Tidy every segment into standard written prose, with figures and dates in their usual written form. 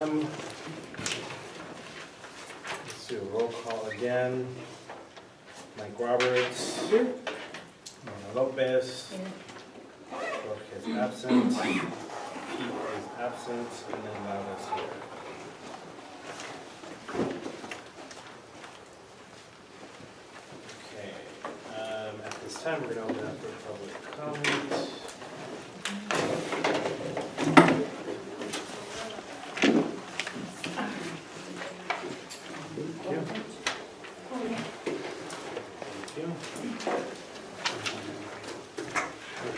Let's do a roll call again. Mike Roberts. Here. Mona Lopez. Jorge is absent. Pete is absent, and then Laura's here. Okay. At this time, we're going to open up for public comment.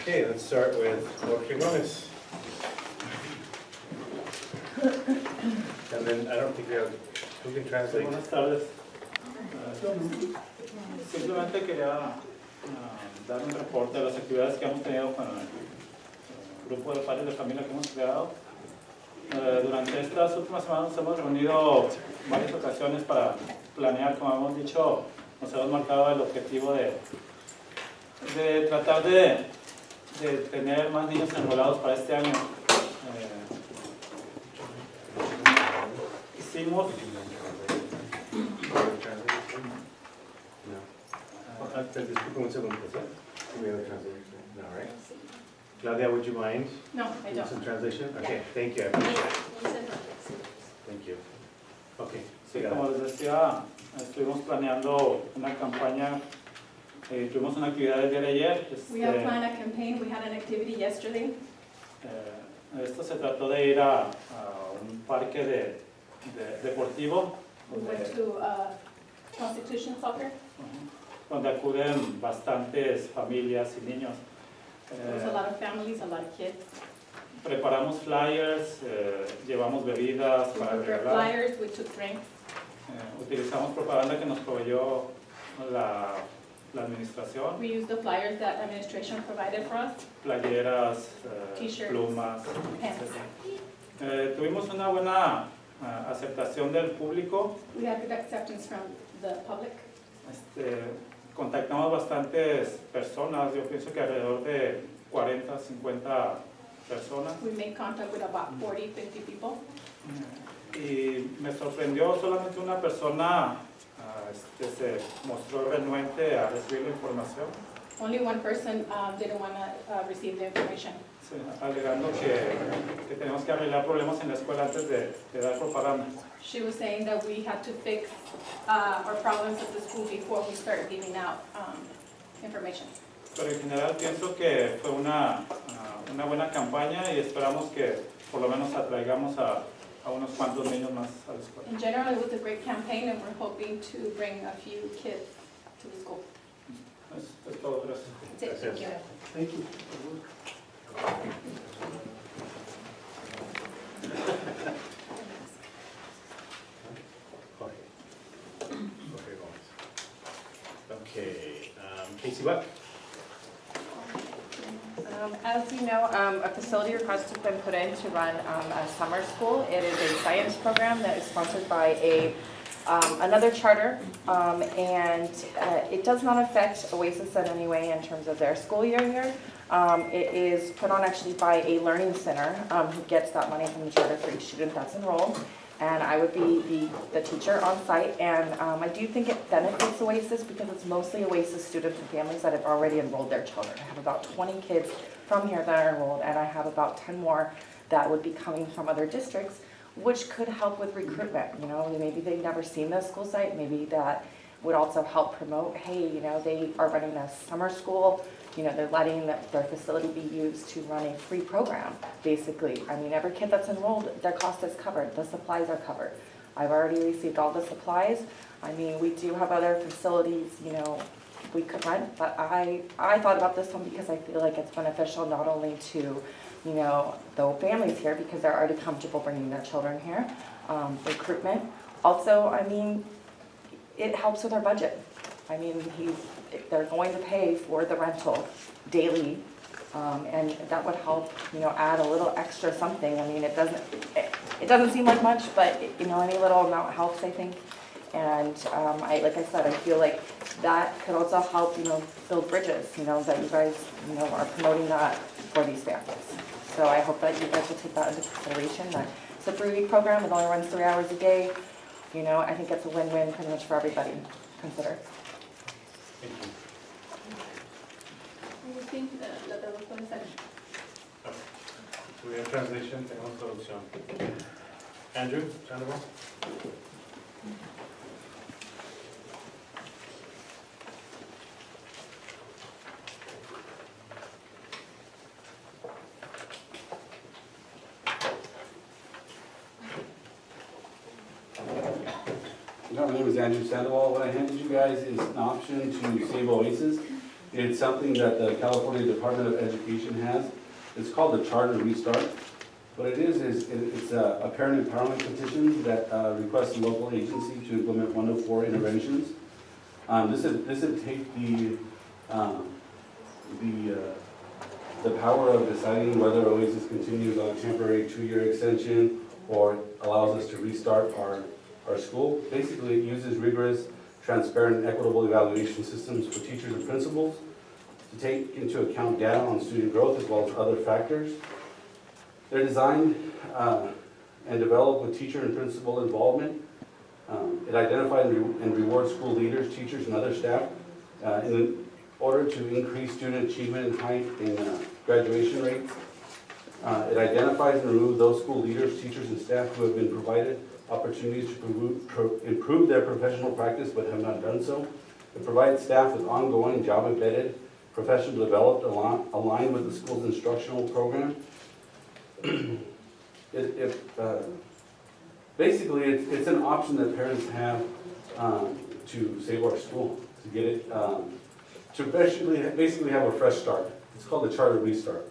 Okay, let's start with Jorge Gomez. And then I don't think we have, who can translate? Buenas tardes. Simplemente quería dar un reporte de las actividades que hemos tenido con el grupo de padres de familia que hemos creado. Durante estas últimas semanas hemos reunido varias ocasiones para planear, como hemos dicho, nos hemos marcado el objetivo de tratar de tener más niños enrolados para este año. Hicimos... Disculpe un segundo, ¿sí? We have a translation? No, right? Claudia, would you mind? No, I don't. Some translation? Okay, thank you, I appreciate it. Thank you. Okay, Sí, como les decía, estuvimos planeando una campaña, tuvimos una actividad el día de ayer. We have planned a campaign. We had an activity yesterday. Esto se trató de ir a un parque deportivo We went to Constitution Soccer. donde acuden bastantes familias y niños. There was a lot of families, a lot of kids. Preparamos flyers, llevamos bebidas We para took our regalar. flyers, we took drinks. Utilizamos propaganda que nos proveyó la administración, We used the flyers that administration provided for us. playeras, T-shirts, plumas, pants. etc. Tuvimos una buena aceptación del público. We had good acceptance from the public. Contactamos bastantes personas, yo pienso que alrededor de 40, 50 personas. We made contact with about 40, 50 people. Y me sorprendió solamente una persona se mostró renuente a recibir la información, Only one person didn't want to receive the information. sí, alegando que tenemos que arreglar problemas en la escuela antes de dar propaganda. She was saying that we had to fix our problems at the school before we start giving out information. Pero en general pienso que fue una buena campaña y esperamos que por lo menos atraigamos a unos cuantos niños más a la escuela. In general, it was a great campaign, and we're hoping to bring a few kids to the school. Es todo, gracias. That's it. Thank you. Thank you. Jorge. Jorge Gomez. Okay, Casey Buck. As you know, a facility request has been put in to run a summer school. It is a science program that is sponsored by another charter, and it does not affect Oasis in any way in terms of their school year here. It is put on actually by a learning center who gets that money from the charter for each student that's enrolled. And I would be the teacher on site, and I do think it benefits Oasis because it's mostly Oasis students and families that have already enrolled their children. I have about 20 kids from here that are enrolled, and I have about 10 more that would be coming from other districts, which could help with recruitment. You know, maybe they've never seen the school site, maybe that would also help promote, hey, you know, they are running a summer school, you know, they're letting their facility be used to run a free program, basically. I mean, every kid that's enrolled, their cost is covered, the supplies are covered. I've already received all the supplies. I mean, we do have other facilities, you know, we could rent, but I thought about this one because I feel like it's beneficial not only to, you know, the families here because they're already comfortable bringing their children here, recruitment. Also, I mean, it helps with our budget. I mean, they're going to pay for the rental daily, and that would help, you know, add a little extra something. I mean, it doesn't seem like much, but you know, any little amount helps, I think. And like I said, I feel like that could also help, you know, build bridges. You know, that you guys, you know, are promoting that for these families. So I hope that you guys will take that into consideration. That It's a 3-week program, it only runs 3 hours a day. You know, I think it's a win-win pretty much for everybody considered. Thank you. Agustín, la traductora está aquí. We have translation, tenemos traducción. Andrew, Sandoval? My name is Andrew Sandoval. What I handed you guys is an option to save Oasis. It's something that the California Department of Education has. It's called the Charter Restart. What it is it's a parent empowerment petition that requests a local agency to implement 104 interventions. This would take the power of deciding whether Oasis continues on a temporary 2-year extension or allows us to restart our school. Basically, it uses rigorous, transparent, and equitable evaluation systems for teachers and principals to take into account data on student growth as well as other factors. They're designed and developed with teacher and principal involvement. It identifies and rewards school leaders, teachers, and other staff in order to increase student achievement and height in graduation rates. It identifies and removes those school leaders, teachers, and staff who have been provided opportunities to improve their professional practice but have not done so. It provides staff with ongoing job-embedded, professional developed, aligned with the school's instructional program. Basically, it's an option that parents have to save our school, to get it, to basically have a fresh start. It's called the Charter Restart.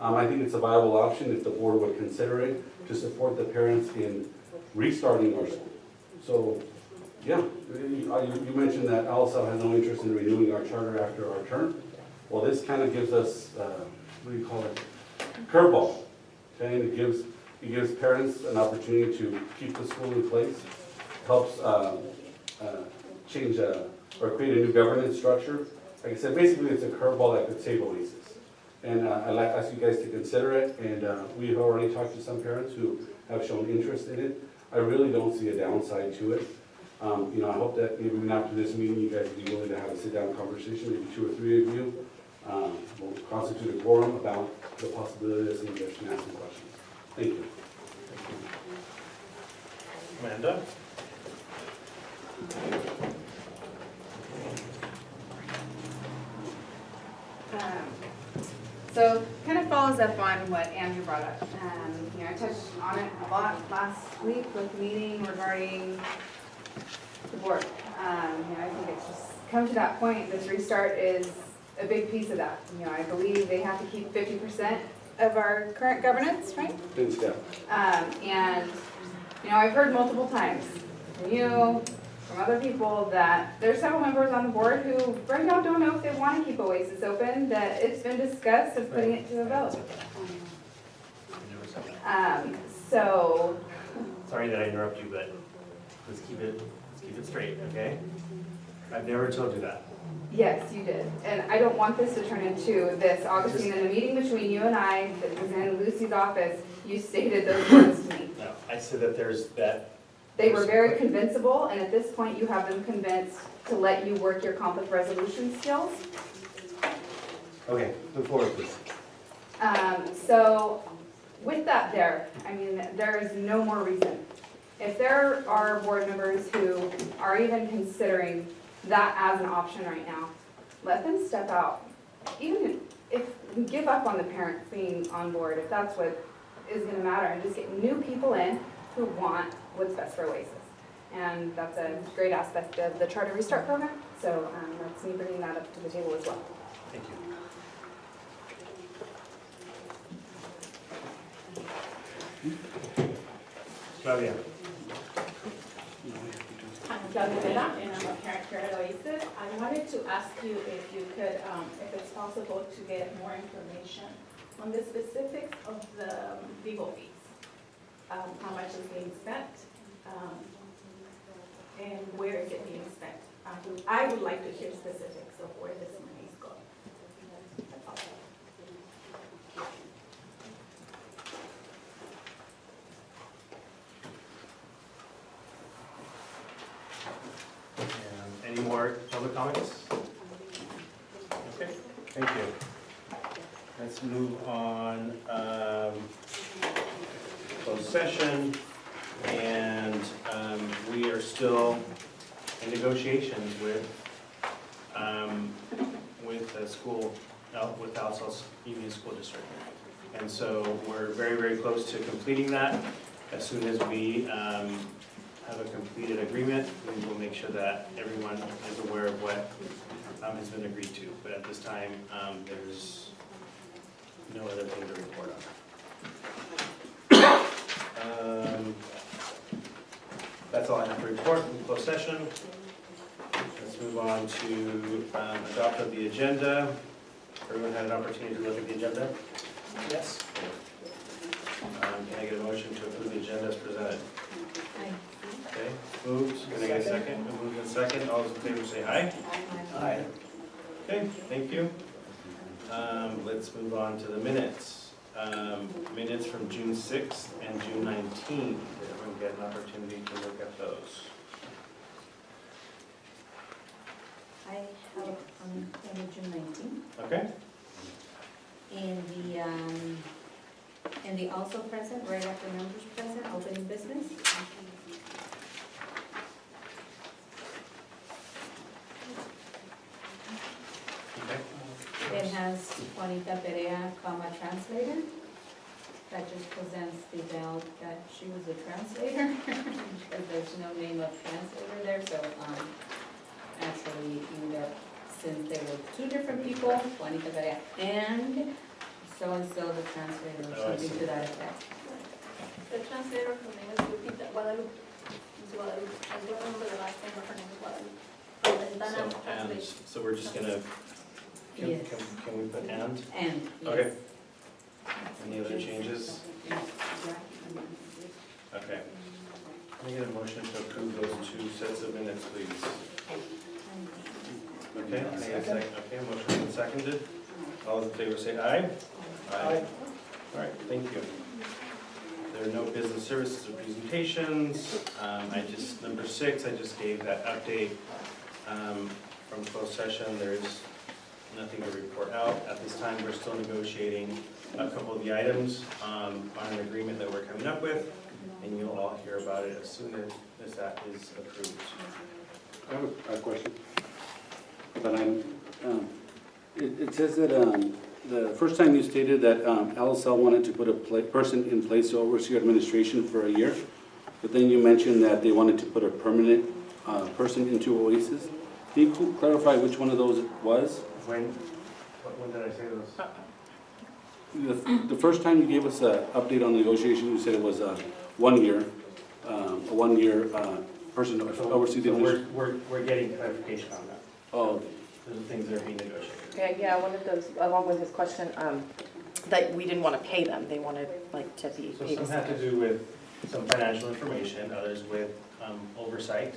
I think it's a viable option if the board would consider it to support the parents in restarting our school. So, yeah, you mentioned that ALSA has no interest in renewing our charter after our term. Well, this kind of gives us, what do you call it, curveball. Okay, and it gives parents an opportunity to keep the school in place, helps change or create a new governance structure. Like I said, basically it's a curveball that could save Oasis. And I'd like to ask you guys to consider it, and we've already talked to some parents who have shown interest in it. I really don't see a downside to it. You know, I hope that maybe even after this meeting, you guys would be willing to have a sit-down conversation, maybe 2 or 3 of you. We'll constitute a quorum about the possibility of some of you guys can ask some questions. Thank you. Amanda? So kind of follows up on what Andrew brought up. You know, I touched on it a lot last week with the meeting regarding the board. You know, I think it's just come to that point. This restart is a big piece of that. You know, I believe they have to keep 50% of our current governance, right? Good step. And, you know, I've heard multiple times from you, from other people, that there's several members on the board who right now don't know if they want to keep Oasis open, that it's been discussed of putting it to a vote. So, Sorry that I interrupt you, but let's keep it straight, okay? I've never told you that. yes, you did. And I don't want this to turn into this. Augustine, in the meeting between you and I that was in Lucy's office, you stated those words to me. No, I said that there's that. They were very convincible, and at this point, you have them convinced to let you work your conflict resolution skills. Okay, move forward, please. So with that there, I mean, there is no more reason. If there are board members who are even considering that as an option right now, let them step out. Even if we give up on the parents being on board, if that's what is gonna matter, and just get new people in who want what's best for Oasis. And that's a great aspect of the Charter Restart program, so that's me bringing that up to the table as well. Thank you. Claudia? I'm Claudia Vela, and I'm a parent here at Oasis. I wanted to ask you if you could, if it's possible to get more information on the specifics of the legal fees. How much is being spent, and where is it being spent? I would like to hear specifics of where this money is going. That's all. public comments? Okay, thank you. Let's move on, closed session, and we are still in negotiations with the school, with Alsace Union School District. And so we're very, very close to completing that. As soon as we have a completed agreement, we will make sure that everyone is aware of what has been agreed to. But at this time, there's no other thing to report on. That's all I have to report in closed session. Let's move on to adopt of the agenda. Everyone had an opportunity to look at the agenda? Yes. Can I get a motion to approve the agenda as presented? Okay, moved. Can I get a second? Moved and second. All those in favor say aye. Aye. Okay, thank you. Let's move on to the minutes. Minutes from June 6th and June 19th. Did everyone get an opportunity to look at those? I have on June 19th, Okay, and the also present, right after members present, opening business. okay. It has Juanita Perea, translator. That just presents the doubt that she was a translator, because there's no name of translator there, so, actually, since there were two different people, Juanita Perea and so-and-so the translator, or Oh, I something see. to that effect. The translator, her name is Lupita, Guadalupe. It's Guadalupe. I don't remember the last name, but her name is Guadalupe. From Ventana So, and, Translation. so we're just gonna, Yes. can we put and? And, yes. Okay. Any other changes? Okay. Can I get a motion to approve those two sets of minutes, please? Okay, can I get a second? Okay, motion been seconded. All those in favor say aye. Aye. All right, thank you. There are no business services or presentations. Number 6, I just gave that update from closed session. There is nothing to report out. At this time, we're still negotiating a couple of the items on an agreement that we're coming up with, and you'll all hear about it as soon as that is approved. I have a question. But it says that the first time you stated that LSL wanted to put a person in place to oversee administration for a year, but then you mentioned that they wanted to put a permanent person into Oasis. Can you clarify which one of those it was? When did I say those? The first time you gave us an update on the negotiation, you said it was 1 year, a 1 year person to oversee the So administration. we're getting clarification on that. Oh, Those are things that are being negotiated. Yeah, one of those, along with his question, that we didn't want to pay them, they wanted like to be So paid. some have to do with some financial information, others with oversight.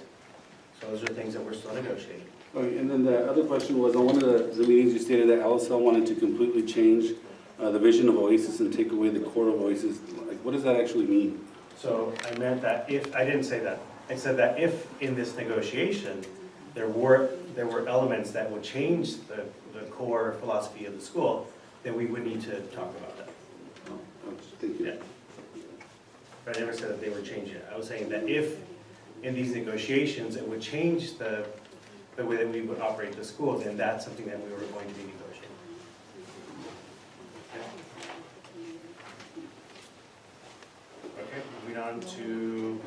So those are things that we're still negotiating. okay, and then the other question was, on one of the meetings, you stated that LSL wanted to completely change the vision of Oasis and take away the core of Oasis. Like, what does that actually mean? So I meant that if, I didn't say that. I said that if in this negotiation, there were elements that would change the core philosophy of the school, then we would need to talk about that. Oh, thank you. Yeah. But I never said that they were changing it. I was saying that if in these negotiations, it would change the way that we would operate the school, then that's something that we were going to be negotiating. Okay, moving on to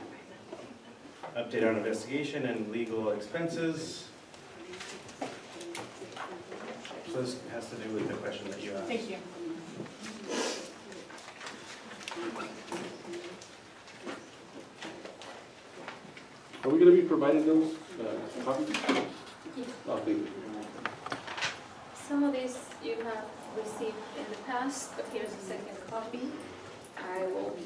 update on investigation and legal expenses. So this has to do with the question that you asked. Thank you. Are we going to be providing those copies? Oh, thank you. Some of these you have received in the past, but here's a second copy. I will.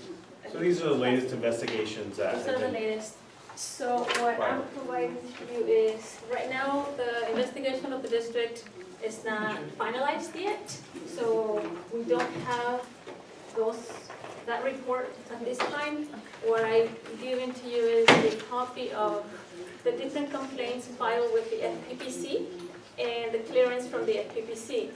So these are the latest investigations that These have are the been. latest. So what I'm providing to you is, right now, the investigation of the district is not finalized yet. So we don't have that report at this time. What I've given to you is a copy of the different complaints filed with the FPPC and the clearance from the FPPC.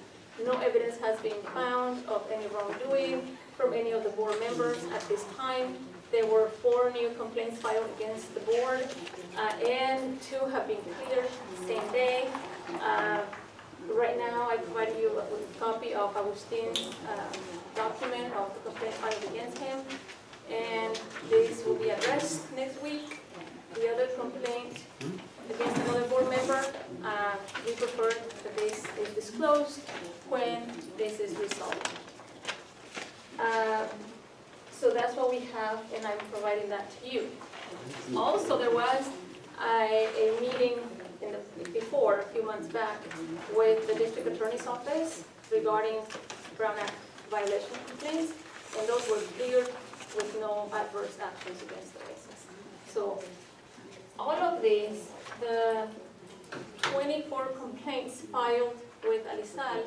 No evidence has been found of any wrongdoing from any of the board members at this time. There were 4 new complaints filed against the board, and 2 have been cleared same day. Right now, I provided you with a copy of Agustin's document of the complaint filed against him, and this will be addressed next week. The other complaint against another board member, we prefer that this is disclosed when this is resolved. So that's what we have, and I'm providing that to you. Also, there was a meeting before, a few months back, with the district attorney's office regarding Brown Act violation complaints, and those were cleared with no adverse actions against the Oasis. So all of these, the 24 complaints filed with Alizal,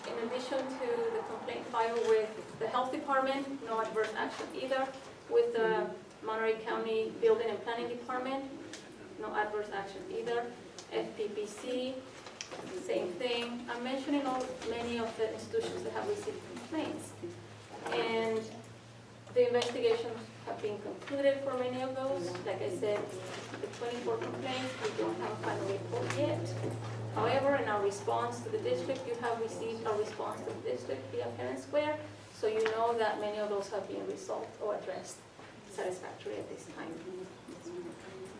in addition to the complaint filed with the health department, no adverse action either, with the Monterey County Building and Planning Department, no adverse action either, FPPC, same thing. I'm mentioning many of the institutions that have received complaints. And the investigations have been concluded for many of those. Like I said, the 24 complaints, we don't have a final report yet. However, in our response to the district, you have received our response to the district via Parent Square, so you know that many of those have been resolved or addressed satisfactorily at this time.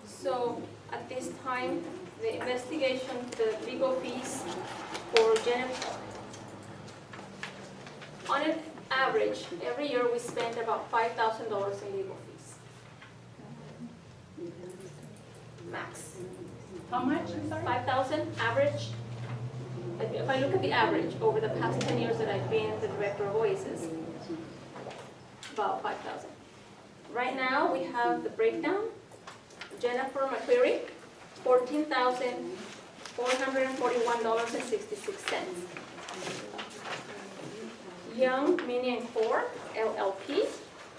So at this time, the investigation, the legal fees for Jennifer, on an average, every year we spend about $5,000 in legal fees. Max. How much, I'm sorry? 5,000 average. If I look at the average over the past 10 years that I've been the director of Oasis, about 5,000. Right now, we have the breakdown. Jennifer McCleary, $14,441.66. Young, Minnie and Core, LLP,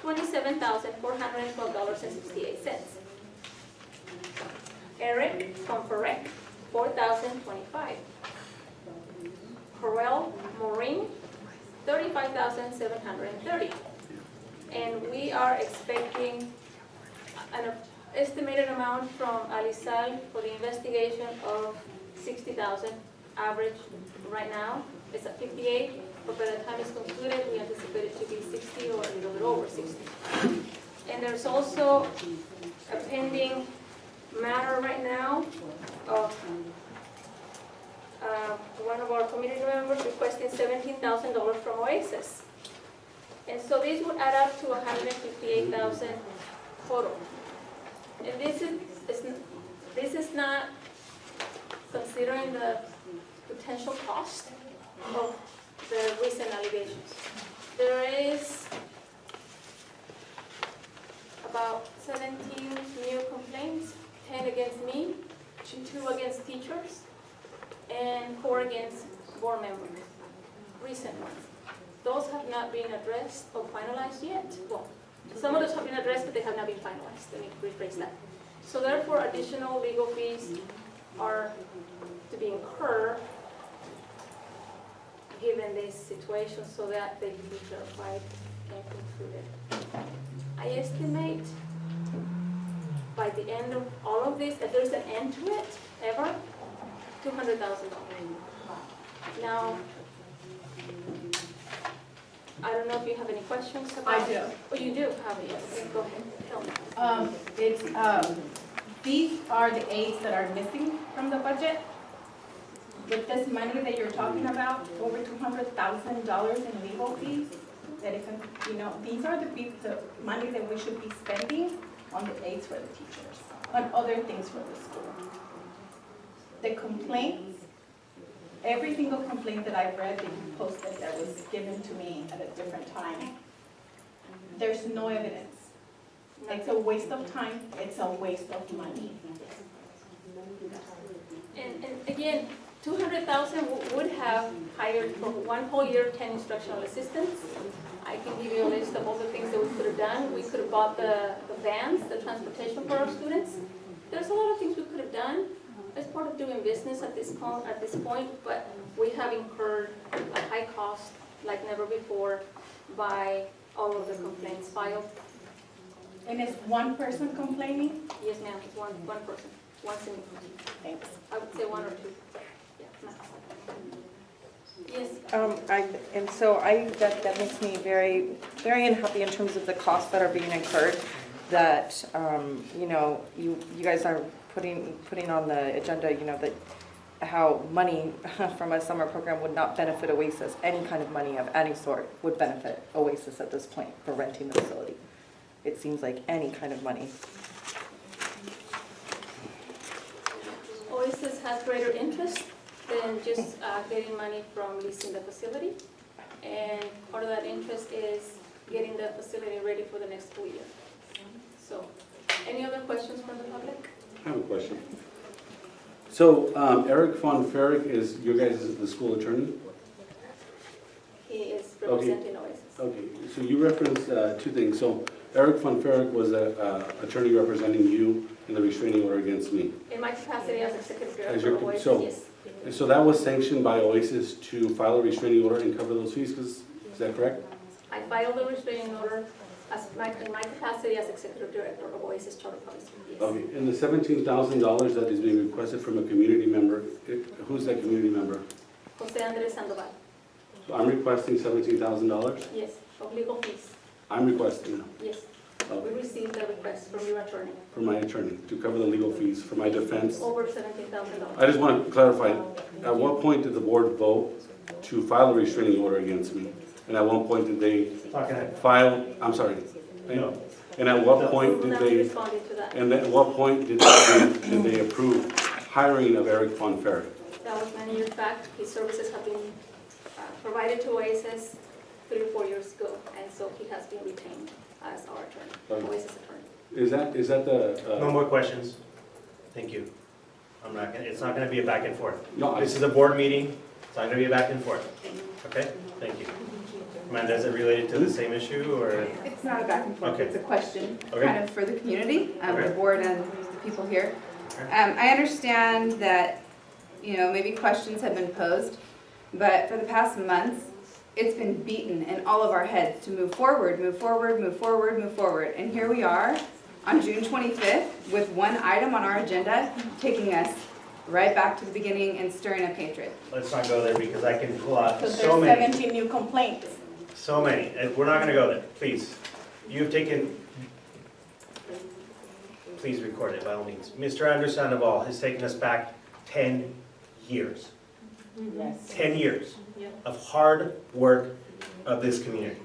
$27,412.68. Eric Conferec, $4,025. Corel Maureen, $35,730. And we are expecting an estimated amount from Alizal for the investigation of $60,000 average right now. It's at 58, but by the time it's concluded, we anticipate it to be 60 or a little bit over 60. And there's also a pending matter right now of one of our community members requesting $17,000 from Oasis. And so these would add up to $158,000 total. And this is not considering the potential cost of the recent allegations. There is about 17 new complaints, 10 against me, 2 against teachers, and 4 against board members, recent ones. Those have not been addressed or finalized yet. Well, some of those have been addressed, but they have not been finalized. Let me rephrase that. So therefore, additional legal fees are to be incurred given this situation so that they can be clarified and concluded. I estimate by the end of all of this, if there's an end to it, ever, $200,000. Now, I don't know if you have any questions about I do. Oh, you do have it, yes. Go ahead, tell me. These are the aids that are missing from the budget. With this money that you're talking about, over $200,000 in legal fees, that it can, these are the money that we should be spending on the aids for the teachers, on other things for the school. The complaints, every single complaint that I've read that you posted that was given to me at a different time, there's no evidence. It's a waste of time, it's a waste of money. And again, $200,000 would have hired for 1 whole year 10 instructional assistants. I can give you a list of all the things that we could have done. We could have bought the vans, the transportation for our students. There's a lot of things we could minimal at this point, but we have incurred a high cost like never before by all of the complaints filed. And is one person complaining? Yes, ma'am, it's one person, one single person. Thanks. I would say one or two. Yeah, max. Yes, And so that makes me very, very unhappy in terms of the costs that are being incurred, that, you know, you guys are putting on the agenda, you know, that how money from a summer program would not benefit Oasis. Any kind of money of any sort would benefit Oasis at this point for renting the facility. It seems like any kind of money. Oasis has greater interest than just getting money from leasing the facility. And part of that interest is getting the facility ready for the next school year. So, any other questions from the public? I have a question. So Eric Von Ferrick is your guys' the school attorney? He is representing Oasis. Okay, so you referenced two things. So Eric Von Ferrick was an attorney representing you in the restraining order against me. In my capacity as executive As director your- of Oasis, so- yes. And so that was sanctioned by Oasis to file a restraining order and cover those fees, is that correct? I filed the restraining order in my capacity as executive director of Oasis Charter Public School, yes. Okay, and the $17,000 that is being requested from a community member, who's that community member? Jose Andres Sandoval, So I'm requesting $17,000? yes, of legal fees, I'm requesting yes. We received the request from your attorney, for my attorney to cover the legal fees for my defense. over $17,000. I just want to clarify, at what point did the board vote to file a restraining order against me? And at what point did they file, I'm sorry. No. And at what point did Now they, responded to that. and at what point did they approve hiring of Eric Von Ferrick? That was many years back. His services have been provided to Oasis 3 or 4 years ago, and so he has been retained as our attorney, Oasis attorney. Is that the? No more questions. Thank you. It's not gonna be a back and forth. No, This is a board meeting, it's not gonna be a back and forth. Okay, thank you. Amanda, is it related to the same issue, or? It's not a back and forth, Okay. it's a question, Okay. kind of for the community, the Okay. board and the people here. Okay. I understand that, you know, maybe questions have been posed, but for the past months, it's been beaten in all of our heads to move forward, move forward, move forward, move forward. And here we are on June 25th with one item on our agenda, taking us right back to the beginning and stirring up hatred. Let's not go there, because I can pull out Because so there's many, 17 new complaints. so many. And we're not gonna go there, please. You've taken, please record it by all means. Mr. Andres Sandoval has taken us back 10 years. Yes. 10 years Yep. of hard work of this community.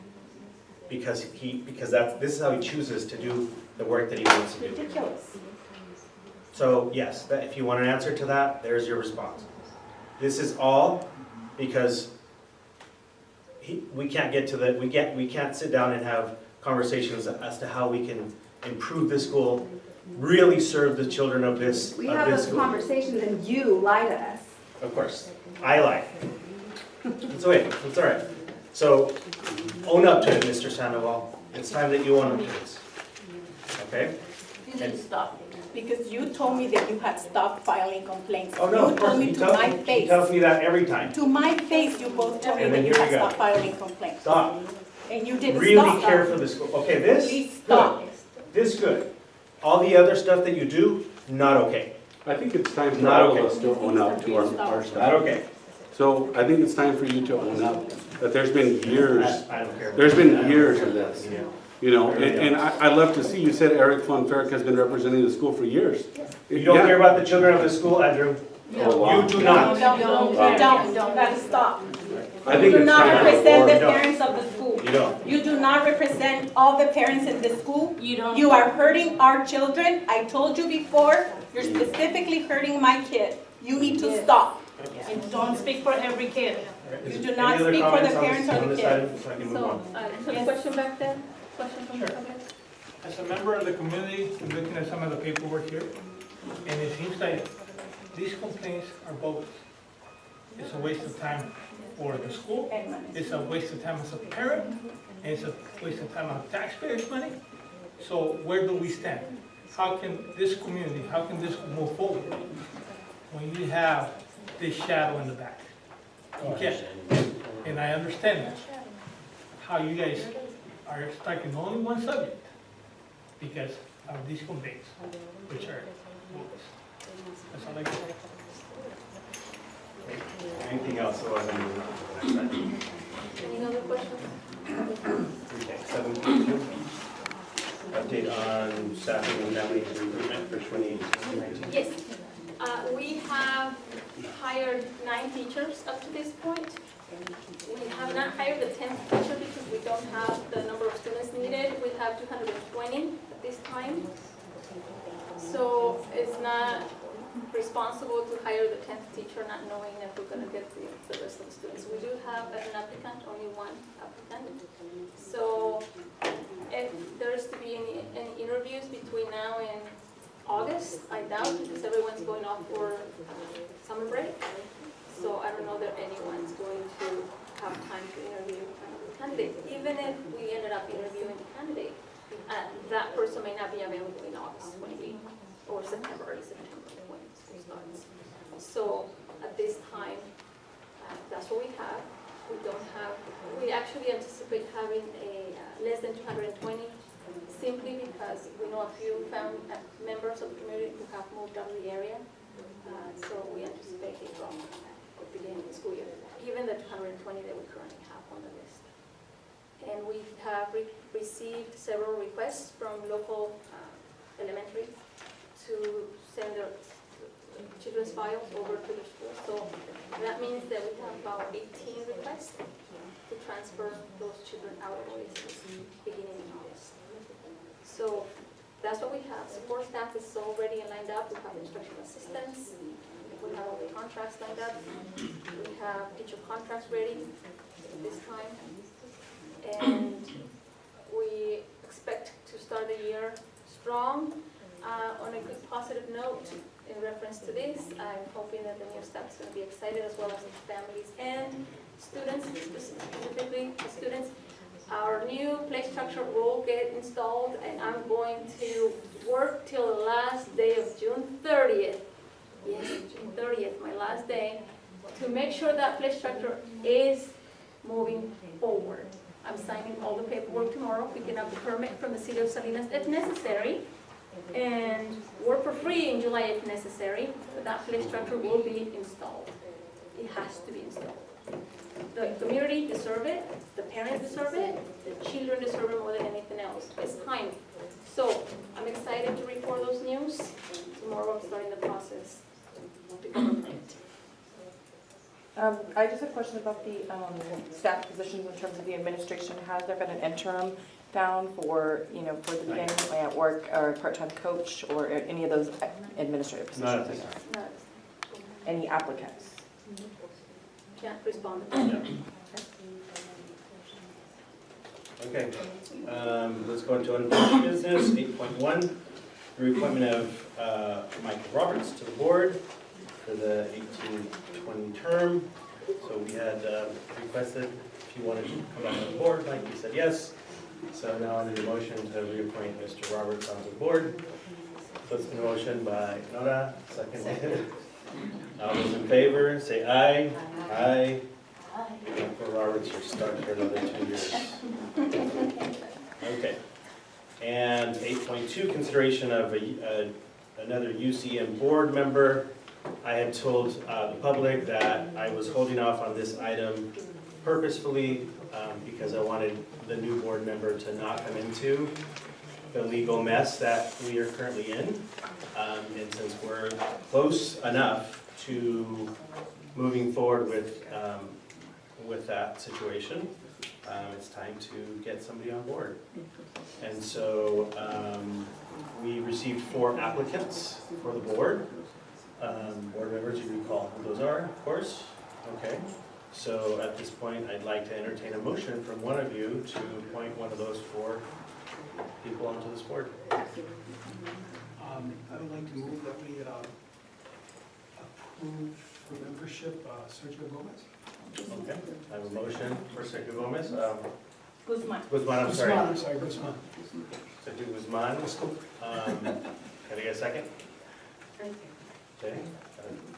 Because this is how he chooses to do the work that he wants to do. Ridiculous. So yes, if you want an answer to that, there's your response. This is all because we can't get to we can't sit down and have conversations as to how we can improve the school, really serve the children of this We have those school. conversations and you lie to us. Of course, I lie. It's okay, it's all right. So own up to it, Mr. Sandoval. It's time that you own up to this. Okay? You need to stop. Because you told me that you had stopped filing complaints. Oh, no, You of course, told me he to tells my me, he face. tells me that every time. To my face, you both told me And that then you here had we go. stopped filing complaints. Stop. And you didn't Really stop. care for the school. Okay, this, Please good. stop. This good. All the other stuff that you do, not okay. I think it's time for Not all okay. of us to own up to our Not stuff. okay. So I think it's time for you to own up that there's been years, I don't care. there's been years of this. Yeah. You know, and I love to see, you said Eric Von Ferrick has been representing the school for years. You don't Yeah. care about the children of the school, Andrew. Oh, wow. You do not. You don't. You gotta stop. I You think do it's not time for represent the the board. parents of the school. You don't. You do not represent all the parents in the school. You don't. You are hurting our children. I told you before, you're specifically hurting my kid. You need to stop. And don't speak for every kid. Is do there not any other speak for the comments on parents this- or the on this kids. item, so I can move So, on? some Yes. question back there? Question from the Sure. public? As a member of the community, I'm looking at some of the paperwork here, and it seems like these complaints are both. It's a waste of time for the school, And money. it's a waste of time as a parent, and it's a waste of time on taxpayers' money. So where do we stand? How can this community, how can this move forward? When you have this shadow in the back. You can't. And I understand that, how you guys are striking only one subject because of these complaints, which are bogus. That's all I got. Anything else, otherwise I'm moving on to the next item. Any other questions? Okay, 7.2. Update on staffing and family recruitment for 2019. Yes, we have hired 9 teachers up to this point. We have not hired the 10th teacher because we don't have the number of students needed. We have 220 at this time. So it's not responsible to hire the 10th teacher not knowing if we're going to get the rest of the students. We do have an applicant, only one applicant. So if there's to be any interviews between now and August, I doubt, because everyone's going off for summer break. So I don't know that anyone's going to have time to interview the candidate. Even if we ended up interviewing the candidate, that person may not be available in August when we, or September, early September when school starts. So at this time, that's what we have. We don't have, we actually anticipate having a less than 220, simply because we know a few members of the community who have moved out of the area. So we anticipate a drop at the beginning of the school year, given the 220 that we currently have on the list. And we have received several requests from local elementaries to send their children's files over to the school. So that means that we have about 18 requests to transfer those children out of Oasis beginning in August. So that's what we have. Support staff is already lined up. We have instructional assistants. We have all the contracts lined up. We have teacher contracts ready at this time. And we expect to start the year strong on a good positive note. In reference to this, I'm hoping that the new staff is going to be excited, as well as the families and students, specifically the students. Our new play structure will get installed, and I'm going to work till the last day of June 30th. Yes, June 30th, my last day, to make sure that play structure is moving forward. I'm signing all the paperwork tomorrow, picking up the permit from the city of Salinas if necessary, and work for free in July if necessary, but that play structure will be installed. It has to be installed. The community deserves it, the parents deserve it, the children deserve it more than anything else. It's time. So I'm excited to report those news. Tomorrow I'm starting the process to become a permit. I just have a question about the staff positions in terms of the administration. Has there been an interim found for, for the beginning at work, or a part-time coach, or any of those administrative positions? Not at this time. No, Any applicants? can't respond. Okay, let's go into unfinished business, 8.1, the reappointment of Michael Roberts to the board for the 18-20 term. So we had requested if you wanted to come back on the board, Mike, you said yes. So now I need a motion to reappoint Mr. Roberts onto the board. So it's been a motion by Nora, second. All those in favor, say aye. Aye. Michael Roberts, you're stuck for another 2 years. Okay. And 8.2, consideration of another UCM board member. I had told the public that I was holding off on this item purposefully because I wanted the new board member to not come into the legal mess that we are currently in. And since we're close enough to moving forward with that situation, it's time to get somebody on board. And so we received 4 applicants for the board. Board members, you recall who those are, of course. Okay. So at this point, I'd like to entertain a motion from one of you to appoint one of those 4 people onto this board. I would like to move that we approve for membership Sergio Gomez. Okay, I have a motion for Sergio Gomez. Guzman. Guzman, I'm sorry. I'm sorry, Guzman. Sergio Guzman. Can I get a second? Okay,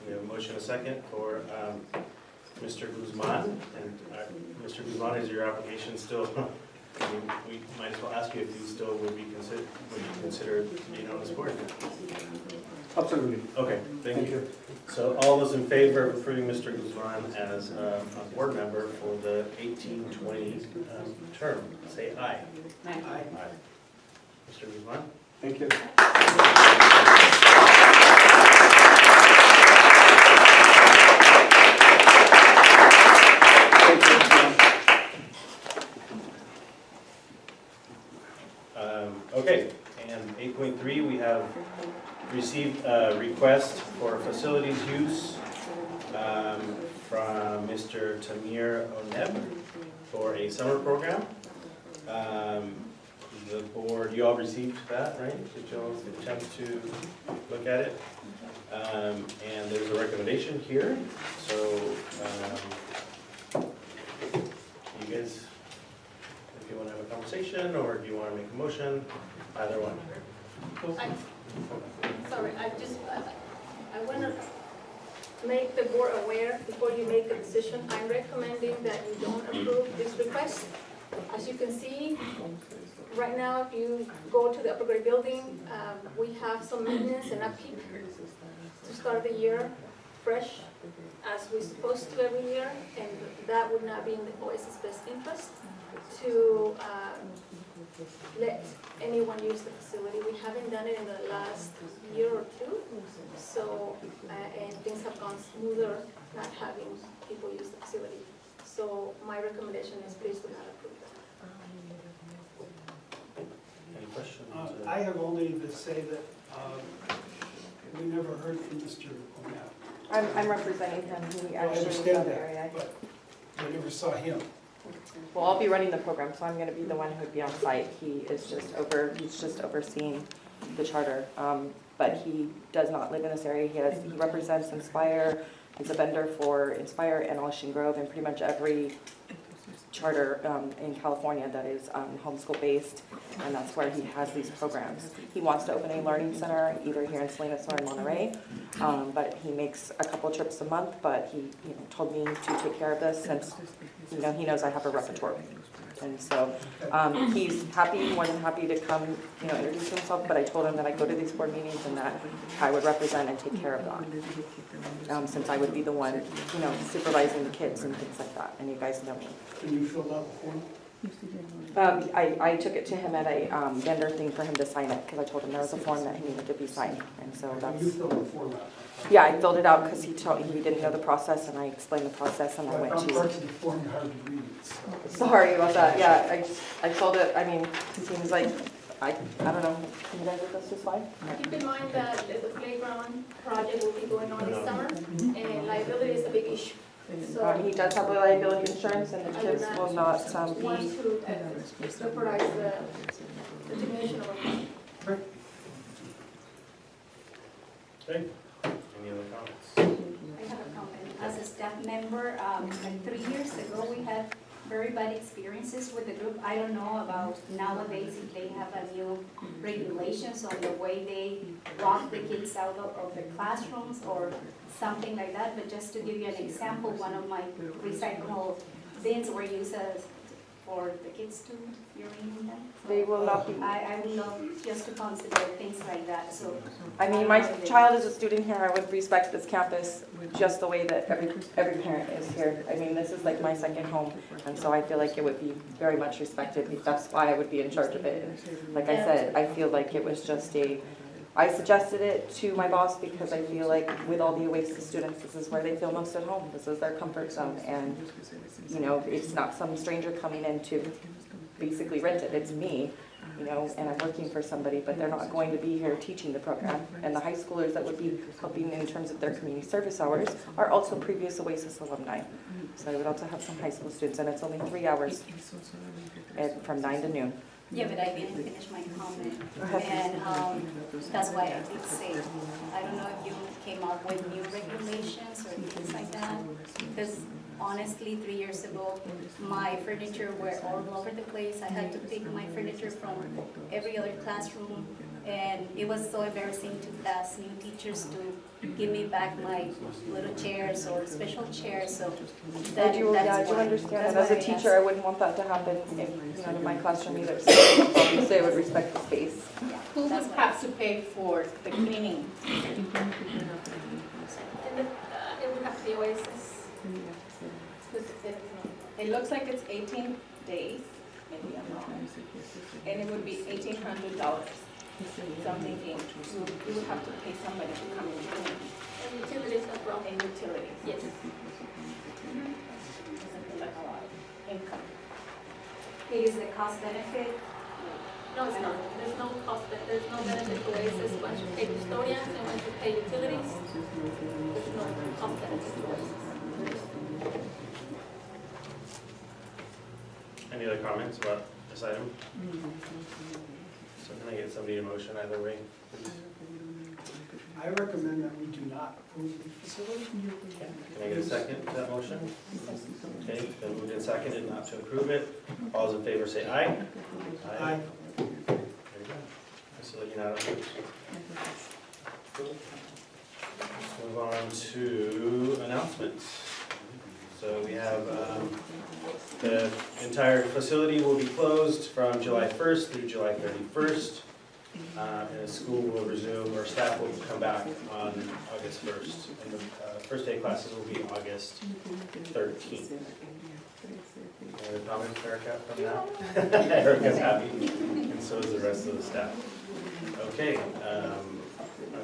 we have a motion and a second for Mr. Guzman. And Mr. Guzman, is your application still, I mean, we might as well ask you if you still would be considered being on this board? Absolutely. Okay, thank you. So all those in favor of approving Mr. Guzman as a board member for the 18-20 term, say aye. Aye. Aye. Mr. Guzman? Thank you. Okay, and 8.3, we have received a request for facilities use from Mr. Tamir Oneb for a summer program. The board, you all received that, right? Did you all get a chance to look at it? And there's a recommendation here, so you guys, if you want to have a conversation or do you want to make a motion, either one. Sorry, I want to make the board aware before you make a decision. I'm recommending that you don't approve this request. As you can see, right now, if you go to the upper grade building, we have some maintenance and upkeep to start the year fresh, as we're supposed to every year, and that would not be in the Oasis' best interest to let anyone use the facility. We haven't done it in the last year or two, so, and things have gone smoother not having people use the facility. So my recommendation is please do not approve that. Any questions? I have only to say that we never heard from Mr. O'Neill. I'm representing him, he I actually lives in understand the area. that, but I never saw him. Well, I'll be running the program, so I'm gonna be the one who'd be on site. He's just overseeing the charter. But he does not live in this area. He represents Inspire. He's a vendor for Inspire and Ocean Grove and pretty much every charter in California that is homeschool based, and that's where he has these programs. He wants to open a learning center either here in Salinas or in Monterey, but he makes a couple trips a month, but he told me to take care of this since he knows I have a repertoire. And so he's more than happy to come, introduce himself, but I told him that I go to these board meetings and that I would represent and take care of that. Since I would be the one, supervising the kids and things like that, and you guys know me. Can you fill out the form? I took it to him at a vendor thing for him to sign it, because I told him there was a form that he needed to be signed, and so You that's, filled the form out. yeah, I filled it out because he didn't know the process, and I explained the process, and I I went found to. parts of the form hard to read, so. Sorry about that, yeah, I filled it, it seems like, I don't know, can you guys with us just fine? Keep in mind that the playground project will be going on this summer, and liability is a big issue. So He does have liability insurance, and the kids will not want be. to jeopardize the termination of a contract. Okay, any other comments? I have a comment. As a staff member, like 3 years ago, we had very bad experiences with the group. I don't know about nowadays if they have a new regulations on the way they walk the kids out of the classrooms or something like that. But just to give you an example, one of my recyclable bins were used for the kids to urinate in them. They will not be. I would love just to consider things like that, so. My child is a student here. I would respect this campus just the way that every parent is here. This is like my second home, and so I feel like it would be very much respected. That's why I would be in charge of it. And like I said, I feel like it was just I suggested it to my boss because I feel like with all the Oasis students, this is where they feel most at home. This is their comfort zone, and it's not some stranger coming in to basically rent it. It's me, and I'm working for somebody, but they're not going to be here teaching the program. And the high schoolers that would be helping in terms of their community service hours are also previous Oasis alumni. So I would also have some high school students, and it's only 3 hours from 9 to noon. Yeah, but I didn't finish my comment, and that's why I did say, I don't know if you came up with new regulations or things like that, because honestly, 3 years ago, my furniture were all over the place. I had to pick my furniture from every other classroom And it was so embarrassing to ask new teachers to give me back my little chairs or special chairs, so I do that's why. understand, and That's as a why I teacher, asked. I wouldn't want that to happen in my classroom either, so obviously I would respect the space. Who would have to pay for the cleaning? And it would have to be Oasis. It looks like it's 18 days, maybe I'm wrong, and it would be $1,800. So I'm thinking, you would have to pay somebody to come and clean, And utilities as well. and utilities. Yes. Doesn't feel like a lot of income. It is the cost benefit. No, it's not. There's no cost, there's no benefit to Oasis once you pay custodians and once you pay utilities. There's no cost benefit to Oasis. Any other comments about this item? So can I get somebody to motion either way, please? I recommend that we do not approve the facility. Can I get a second to that motion? Okay, it's been moved and seconded not to approve it. All those in favor say aye. Aye. There you go. This is unanimous. Let's move on to announcements. So we have, the entire facility will be closed from July 1st through July 31st. And the school will resume, or staff will come back on August 1st. And the first day classes will be August 13th. Any other comments, Erica, from that? Erica's happy, and so is the rest of the staff. Okay, are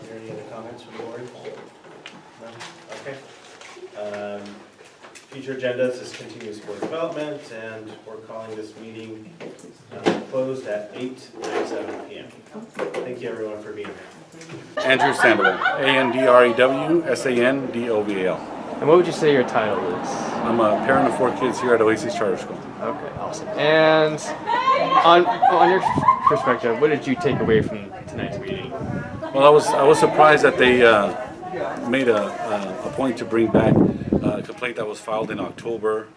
there any other comments from the board? No? Okay. Future agendas is continuous board development, and we're calling this meeting closed at 8:37 p.m. Thank you everyone for being here. Andrew Sandoval, ANDREW And what would you say your title is? I'm a parent of 4 kids here at Oasis Charter School. Okay, awesome. And on your perspective, what did you take away from tonight's meeting? Well, I was surprised that they made a point to bring back a complaint that was filed in October,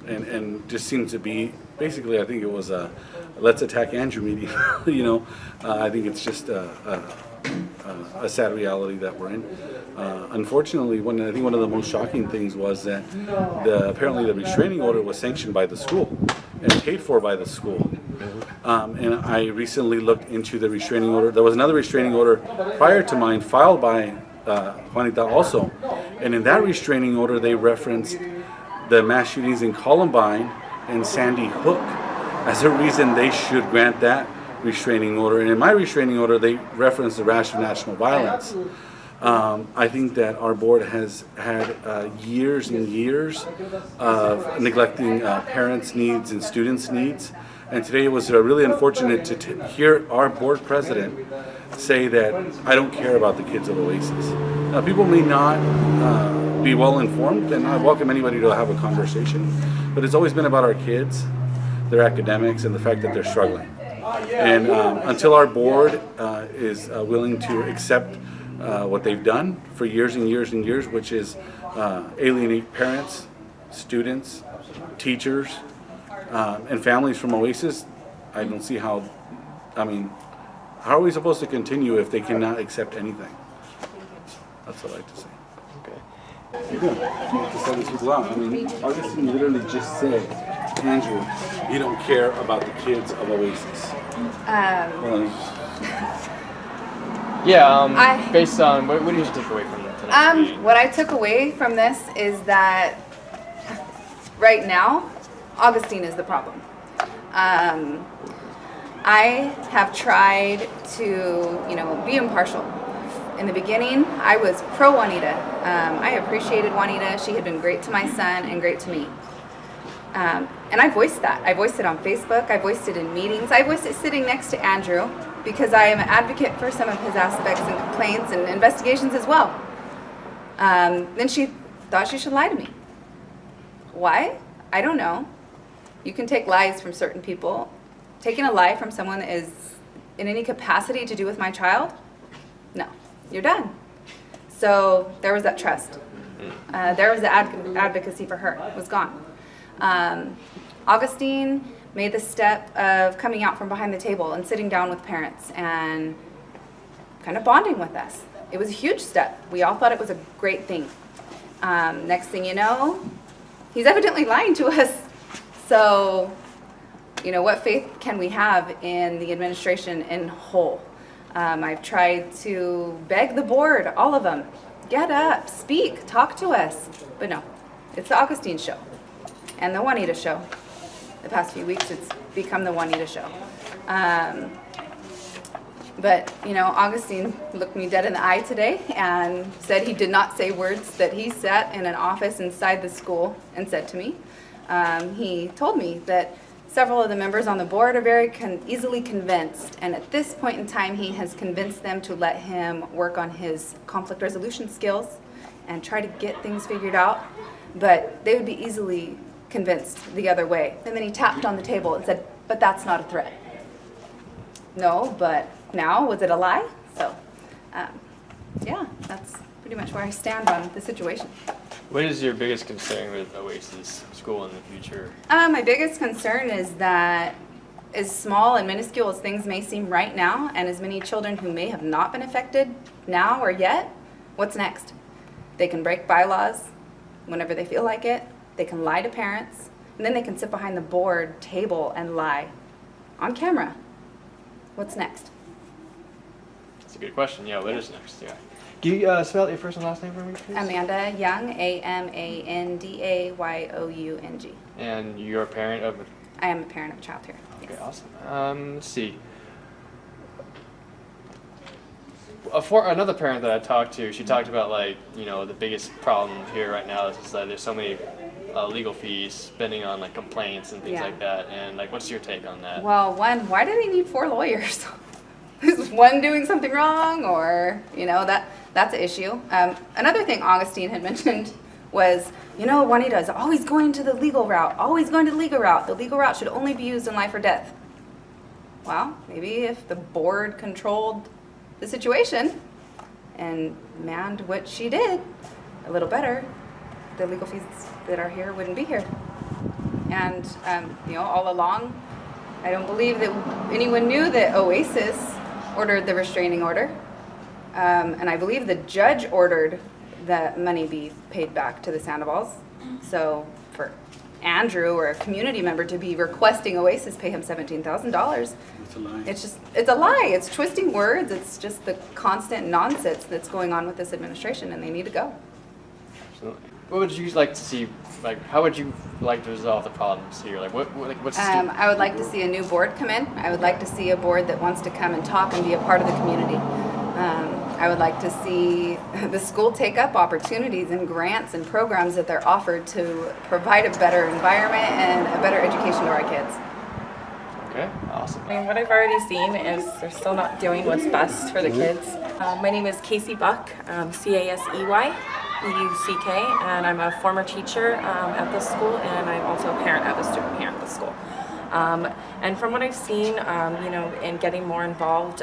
and just seems to be basically, I think it was a let's attack Andrew meeting. You know, I think it's just a sad reality that we're in. Unfortunately, I think one of the most shocking things was that apparently the restraining order was sanctioned by the school and paid for by the school. And I recently looked into the restraining order. There was another restraining order prior to mine filed by Juanita also. And in that restraining order, they referenced the mass shootings in Columbine and Sandy Hook as a reason they should grant that restraining order. And in my restraining order, they referenced the rash of national violence. I think that our board has had years and years of neglecting parents' needs and students' needs. And today it was really unfortunate to hear our board president say that I don't care about the kids of Oasis. Now, people may not be well informed, and I welcome anybody to have a conversation, but it's always been about our kids, their academics, and the fact that they're struggling. And until our board is willing to accept what they've done for years and years and years, which is alienate parents, students, teachers, and families from Oasis, I don't see how are we supposed to continue if they cannot accept anything? That's what I like to say. Okay. You're good. To send these people out. I mean, Augustine literally just said, Andrew, you don't care about the kids of Oasis. Yeah, based on, what did you take away from tonight's meeting? What I took away from this is that right now, Augustine is the problem. I have tried to, be impartial. In the beginning, I was pro Juanita. I appreciated Juanita. She had been great to my son and great to me. And I voiced that. I voiced it on Facebook. I voiced it in meetings. I voiced it sitting next to Andrew because I am an advocate for some of his aspects and complaints and investigations as well. Then she thought she should lie to me. Why? I don't know. You can take lies from certain people. Taking a lie from someone that is in any capacity to do with my child? No, you're done. So there was that trust. There was the advocacy for her. It was gone. Augustine made the step of coming out from behind the table and sitting down with parents and kind of bonding with us. It was a huge step. We all thought it was a great thing. Next thing you know, he's evidently lying to us. So, you know, what faith can we have in the administration in whole? I've tried to beg the board, all of them, get up, speak, talk to us. But no, it's the Augustine show and the Juanita show. The past few weeks, it's become the Juanita show. But, you know, Augustine looked me dead in the eye today and said he did not say words that he sat in an office inside the school and said to me. He told me that several of the members on the board are very easily convinced, and at this point in time, he has convinced them to let him work on his conflict resolution skills and try to get things figured out, but they would be easily convinced the other way. And then he tapped on the table and said, but that's not a threat. No, but now, was it a lie? So, yeah, that's pretty much where I stand on the situation. What is your biggest concern with Oasis School in the future? My biggest concern is that as small and minuscule as things may seem right now, and as many children who may have not been affected now or yet, what's next? They can break bylaws whenever they feel like it. They can lie to parents, and then they can sit behind the board table and lie on camera. What's next? That's a good question. Yeah, what is next? Yeah. Can you spell out your first and last name for me, please? Amanda Young, Amandayoung. And you're a parent of? I am a parent of a child here. Okay, Yes. awesome. Let's see. For another parent that I talked to, she talked about, like, you know, the biggest problem here right now is that there's so many legal fees spending on, like, complaints and things Yeah. like that. And, like, what's your take on that? Well, one, why do they need 4 lawyers? Is one doing something wrong, or, you know, that's an issue. Another thing Augustine had mentioned was, you know, Juanita is always going to the legal route, always going to the legal route. The legal route should only be used in life or death. Well, maybe if the board controlled the situation and manned what she did a little better, the legal fees that are here wouldn't be here. And, you know, all along, I don't believe that anyone knew that Oasis ordered the restraining order. And I believe the judge ordered that money be paid back to the Sandoval's. So for Andrew or a community member to be requesting Oasis pay him $17,000, It's a lie. it's a lie. It's twisting words. It's just the constant nonsense that's going on with this administration, and they need to go. Absolutely. What would you like to see? Like, how would you like to resolve the problems here? Like, what's the I would like to see a new board come in. I would like to see a board that wants to come and talk and be a part of the community. I would like to see the school take up opportunities and grants and programs that they're offered to provide a better environment and a better education to our kids. Okay, awesome. I mean, what I've already seen is they're still not doing what's best for the kids. My name is Casey Buck, Casey Buck, and I'm a former teacher at this school, and I'm also a parent of a student here at the school. And from what I've seen, you know, in getting more involved,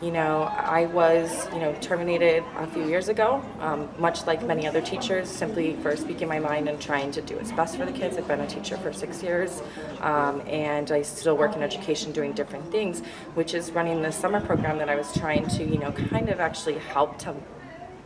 you know, I was, you know, terminated a few years ago, much like many other teachers, simply for speaking my mind and trying to do what's best for the kids. I've been a teacher for 6 years, and I still work in education doing different things, which is running the summer program that I was trying to, you know, kind of actually help to,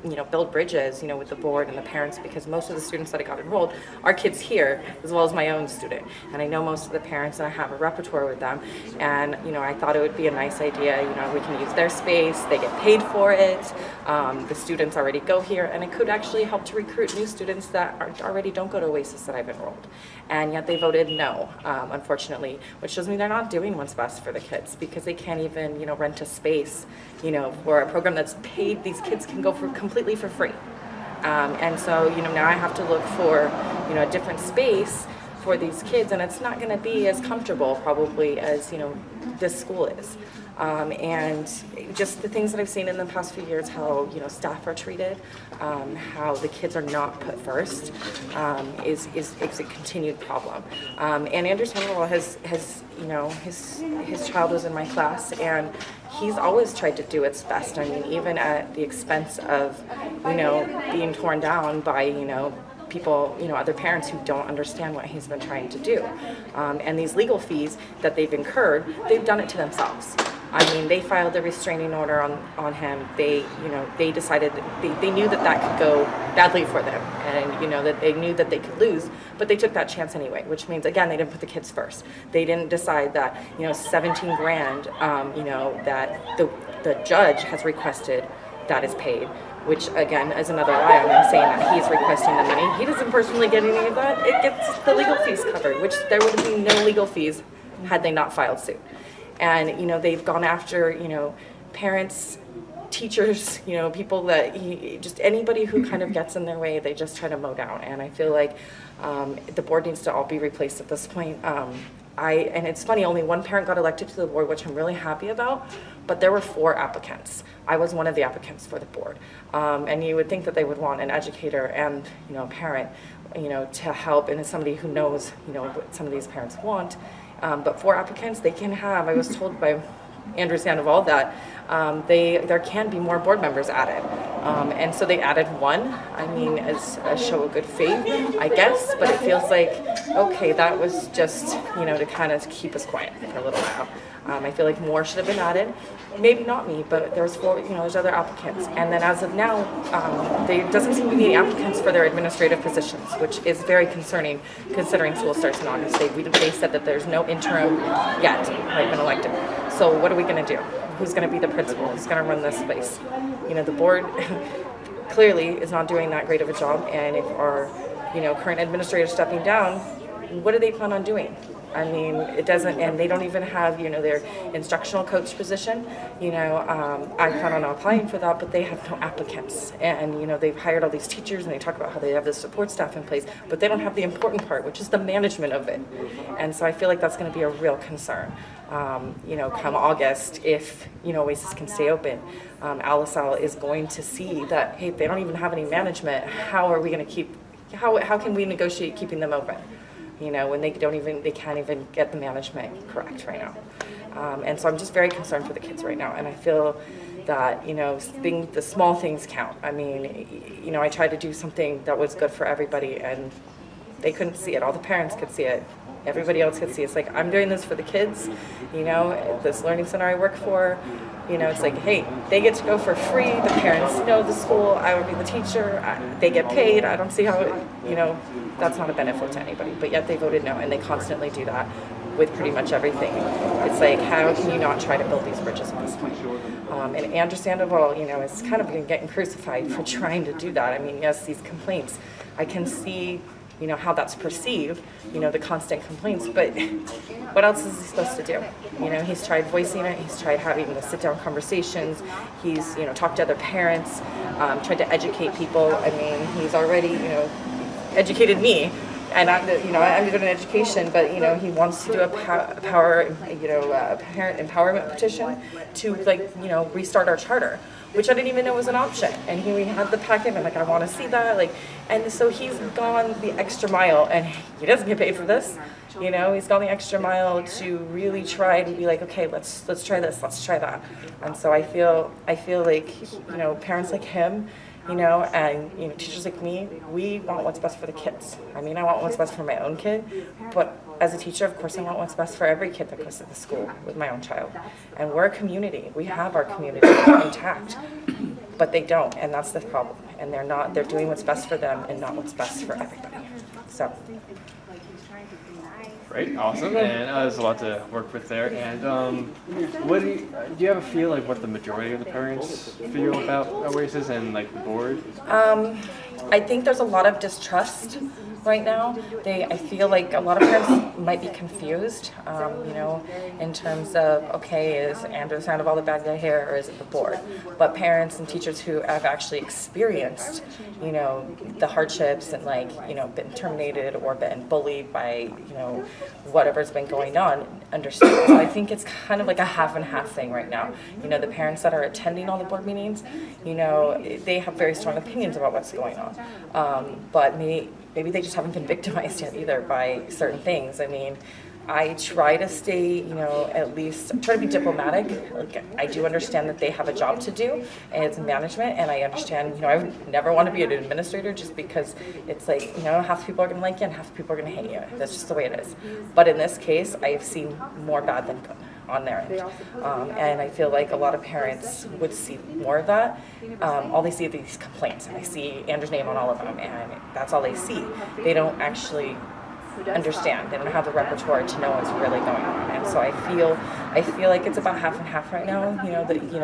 you know, build bridges, you know, with the board and the parents, because most of the students that I got enrolled are kids here, as well as my own student. And I know most of the parents, and I have a repertoire with them. And, you know, I thought it would be a nice idea, you know, we can use their space, they get paid for it, the students already go here, and it could actually help to recruit new students that already don't go to Oasis that I've enrolled. And yet they voted no, unfortunately, which shows me they're not doing what's best for the kids, because they can't even, you know, rent a space, you know, for a program that's paid. These kids can go for completely for free. And so, you know, now I have to look for, you know, a different space for these kids, and it's not going to be as comfortable probably as, you know, this school is. And just the things that I've seen in the past few years, how, you know, staff are treated, how the kids are not put first, is a continued problem. And Andrew Sandoval has, you know, his child was in my class, and he's always tried to do its best. I mean, even at the expense of, you know, being torn down by, you know, people, other parents who don't understand what he's been trying to do. And these legal fees that they've incurred, they've done it to themselves. I mean, they filed a restraining order on him. They decided they knew that could go badly for them, and that they knew that they could lose, but they took that chance anyway. Which means, again, they didn't put the kids first. They didn't decide that 17 grand, that the judge has requested that is paid. Which again is another lie on him, saying that he's requesting the money. He doesn't personally get any of that. It gets the legal fees covered, which there would have been no legal fees had they not filed suit. And they've gone after parents, teachers, people that just anybody who kind of gets in their way, they just try to mow down. And I feel like the board needs to all be replaced at this point. And it's funny, only one parent got elected to the board, which I'm really happy about, but there were 4 applicants. I was one of the applicants for the board. And you would think that they would want an educator and, a parent, to help, and as somebody who knows, what some of these parents want. But 4 applicants, they can have, I was told by Andrew Sandoval that there can be more board members added. And so they added 1, I mean, as a show of good faith, I guess, but it feels like, okay, that was just, to kind of keep us quiet for a little while. I feel like more should have been added. Maybe not me, but there's 4, there's other applicants. And then as of now, there doesn't seem to be any applicants for their administrative positions, which is very concerning considering school starts in August. They said that there's no interim yet, been elected. So what are we going to do? Who's going to be the principal? Who's going to run this place? The board clearly is not doing that great of a job. And if our, current administrator is stepping down, what do they plan on doing? I mean, it doesn't, and they don't even have, their instructional coach position. I plan on applying for that, but they have no applicants. And, they've hired all these teachers and they talk about how they have the support staff in place, but they don't have the important part, which is the management of it. And so I feel like that's going to be a real concern. Come August, if, Oasis can stay open, Alisal is going to see that, hey, if they don't even have any management, how are we going to how can we negotiate keeping them open? When they can't even get the management correct right now. And so I'm just very concerned for the kids right now. And I feel that, the small things count. I mean, I tried to do something that was good for everybody and they couldn't see it. All the parents could see it. Everybody else could see it. It's like, I'm doing this for the kids, this learning center I work for. It's like, hey, they get to go for free. The parents know the school. I would be the teacher. They get paid. I don't see how, that's not a benefit to anybody. But yet they voted no, and they constantly do that with pretty much everything. It's like, how can you not try to build these bridges at this point? And Andrew Sandoval, is kind of getting crucified for trying to do that. I mean, yes, these complaints, I can see how that's perceived, the constant complaints, but what else is he supposed to do? He's tried voicing it, he's tried having the sit-down conversations, he's, talked to other parents, tried to educate people. I mean, he's already, educated me, and I'm good in education, but, he wants to do a parent empowerment petition to, restart our charter, which I didn't even know was an option. And we had the packet, and I want to see that, and so he's gone the extra mile, and he doesn't get paid for this. He's gone the extra mile to really try to be like, okay, let's try this, let's try that. And so I feel like, parents like him, and teachers like me, we want what's best for the kids. I mean, I want what's best for my own kid, but as a teacher, of course, I want what's best for every kid that goes to the school with my own child. And we're a community. We have our community intact, but they don't, and that's the problem. And they're doing what's best for them and not what's best for everybody. So. Great, awesome, and there's a lot to work with there. And what do you have a feel like what the majority of the parents feel about Oasis and the board? I think there's a lot of distrust right now. I feel like a lot of parents might be confused, in terms of, okay, is Andrew Sandoval the bad guy here, or is it the board? But parents and teachers who have actually experienced, the hardships and been terminated or been bullied by, whatever's been going on, understand. So I think it's kind of like a half and half thing right now. The parents that are attending all the board meetings, they have very strong opinions about what's going on. But maybe they just haven't been victimized yet either by certain things. I mean, I try to stay, at least, try to be diplomatic. Like, I do understand that they have a job to do, and it's management, and I understand, I would never want to be an administrator just because it's like, half the people are going to like you and half the people are going to hate you. That's just the way it is. But in this case, I have seen more bad than good on their end. And I feel like a lot of parents would see more of that. All they see are these complaints, and I see Andrew's name on all of them, and that's all they see. They don't actually understand. They don't have the repertoire to know what's really going on. And so I feel like it's about half and half right now.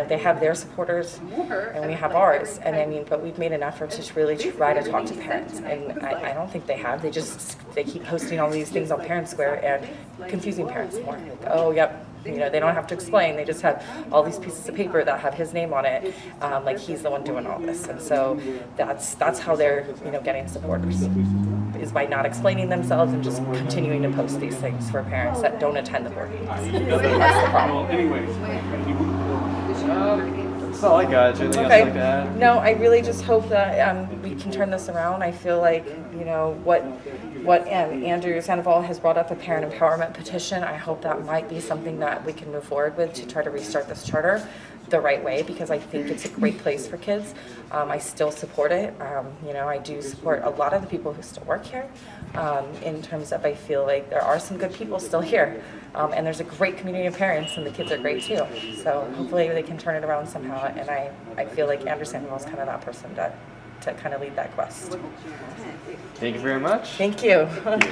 They have their supporters and we have ours. And but we've made an effort to really try to talk to parents. And I don't think they have. They keep posting all these things on Parent Square and confusing parents more. Like, oh, yep. They don't have to explain. They just have all these pieces of paper that have his name on it, like he's the one doing all this. And so that's how they're getting supporters, is by not explaining themselves and just continuing to post these things for parents that don't attend the board meetings. That's the problem. That's all I got. Is there anything else you'd like to add? No, I really just hope that we can turn this around. I feel like what Andrew Sandoval has brought up, a parent empowerment petition. I hope that might be something that we can move forward with to try to restart this charter the right way, because I think it's a great place for kids. I still support it. I do support a lot of the people who still work here, in terms of I feel like there are some good people still here. And there's a great community of parents, and the kids are great too. So hopefully they can turn it around somehow. And I feel like Andrew Sandoval is kind of that person to kind of lead that quest. Thank you very much. Thank you. Thank you.